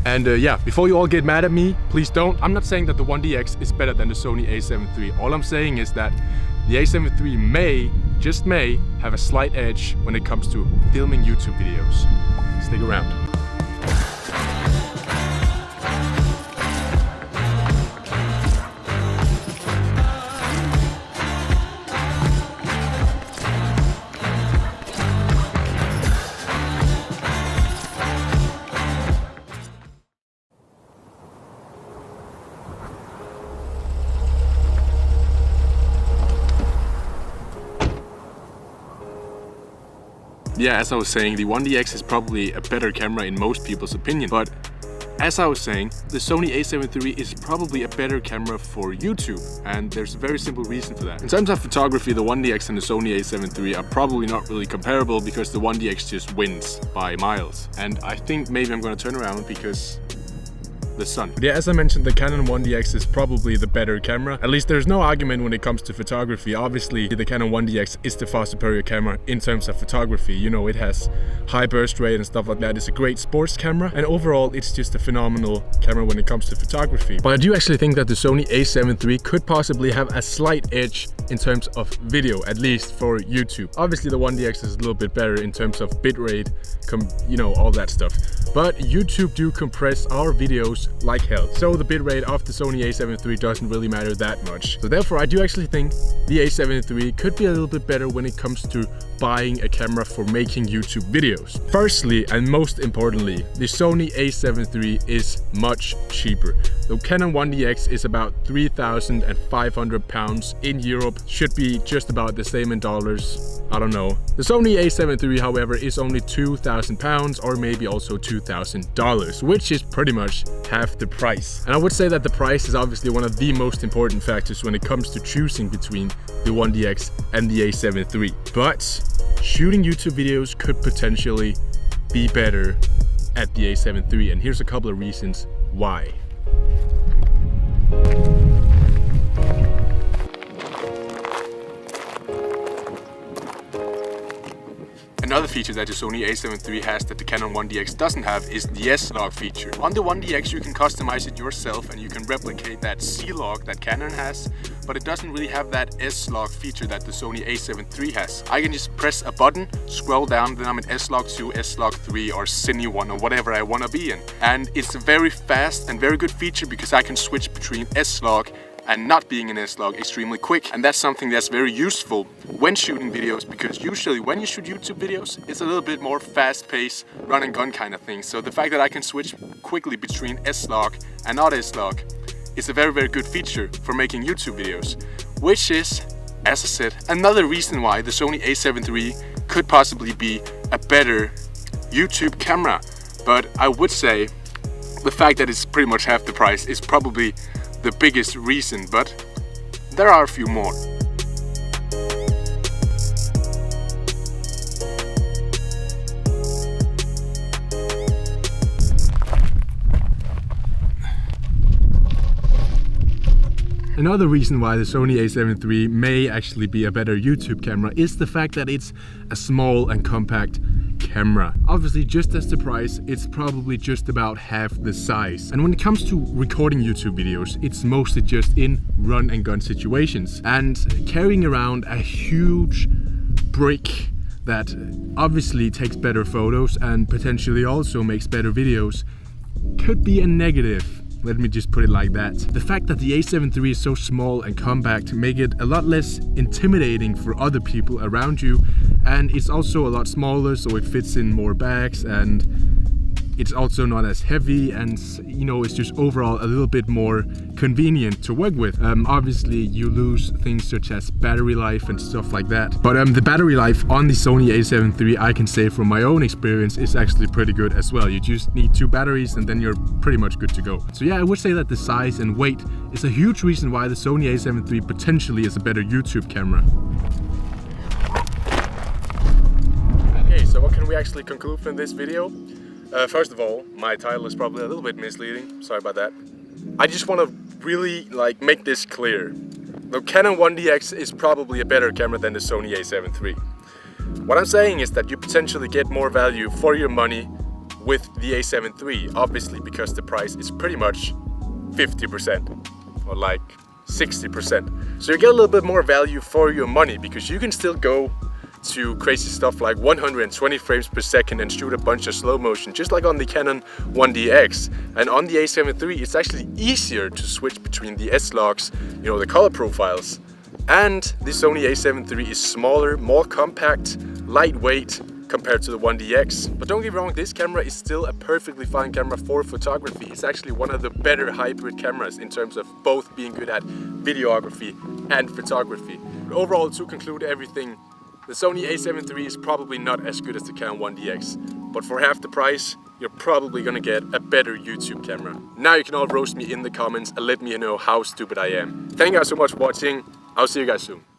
And yeah, before you all get mad at me, please don't. I'm not saying that the 1DX is better than the Sony A7 III. All I'm saying is that the A7 III may, just may, have a slight edge when it comes to filming YouTube videos. Stick around. Yeah, as I was saying, the 1DX is probably a better camera in most people's opinion, but as I was saying, the Sony A7 III is probably a better camera for YouTube, and there's a very simple reason for that. In terms of photography, the 1DX and the Sony A7 III are probably not really comparable because the 1DX just wins by miles. And I think maybe I'm gonna turn around because the sun. But yeah, as I mentioned, the Canon 1DX is probably the better camera. At least there's no argument when it comes to photography. Obviously, the Canon 1DX is the far superior camera in terms of photography. You know, it has high burst rate and stuff like that. It's a great sports camera, and overall, it's just a phenomenal camera when it comes to photography. But I do actually think that the Sony A7 III could possibly have a slight edge in terms of video, at least for YouTube. Obviously, the 1DX is a little bit better in terms of bitrate, you know, all that stuff. But YouTube do compress our videos like hell, so the bitrate of the Sony A7 III doesn't really matter that much. So therefore, I do actually think the A7 III could be a little bit better when it comes to buying a camera for making YouTube videos. Firstly, and most importantly, the Sony A7 III is much cheaper. The Canon 1DX is about £3,500 in Europe, should be just about the same in dollars, I don't know. The Sony A7 III, however, is only £2,000 or maybe also $2,000, which is pretty much half the price. And I would say that the price is obviously one of the most important factors when it comes to choosing between the 1DX and the A7 III. But shooting YouTube videos could potentially be better at the A7 III, and here's a couple of reasons why. Another feature that the Sony A7 III has that the Canon 1DX doesn't have is the S-Log feature. On the 1DX you can customize it yourself and you can replicate that C-Log that Canon has, but it doesn't really have that S-Log feature that the Sony A7 III has. I can just press a button, scroll down, then I'm in S-Log 2, S-Log 3 or Cine 1 or whatever I want to be in. And it's a very fast and very good feature because I can switch between S-Log and not being in S-Log extremely quick. And that's something that's very useful when shooting videos, because usually when you shoot YouTube videos, it's a little bit more fast-paced, run and gun kind of thing. So the fact that I can switch quickly between S-Log and not S-Log is a very, very good feature for making YouTube videos, which is, as I said, another reason why the Sony A7 III could possibly be a better YouTube camera. But I would say the fact that it's pretty much half the price is probably the biggest reason, but there are a few more. Another reason why the Sony A7 III may actually be a better YouTube camera is the fact that it's a small and compact camera. Obviously, just as the price, it's probably just about half the size. And when it comes to recording YouTube videos, it's mostly just in run and gun situations. And carrying around a huge brick that obviously takes better photos and potentially also makes better videos could be a negative. Let me just put it like that. The fact that the A7 III is so small and compact make it a lot less intimidating for other people around you, and it's also a lot smaller, so it fits in more bags, and it's also not as heavy, and you know, it's just overall a little bit more convenient to work with. Obviously you lose things such as battery life and stuff like that, but the battery life on the Sony A7 III, I can say from my own experience, is actually pretty good as well. You just need 2 batteries and then you're pretty much good to go. So yeah, I would say that the size and weight is a huge reason why the Sony A7 III potentially is a better YouTube camera. Okay, so what can we actually conclude from this video? First of all, my title is probably a little bit misleading, sorry about that. I just want to really make this clear. The Canon 1DX is probably a better camera than the Sony A7 III. What I'm saying is that you potentially get more value for your money with the A7 III, obviously, because the price is pretty much 50% or like 60%. So you get a little bit more value for your money because you can still go to crazy stuff like 120 frames per second and shoot a bunch of slow motion, just like on the Canon 1DX. And on the A7 III, it's actually easier to switch between the S-logs, you know, the color profiles. And the Sony A7 III is smaller, more compact, lightweight compared to the 1DX. But don't get me wrong, this camera is still a perfectly fine camera for photography. It's actually one of the better hybrid cameras in terms of both being good at videography and photography. But overall, to conclude everything, the Sony A7 III is probably not as good as the Canon 1DX, but for half the price, you're probably gonna get a better YouTube camera. Now you can all roast me in the comments and let me know how stupid I am. Thank you guys so much for watching. I'll see you guys soon.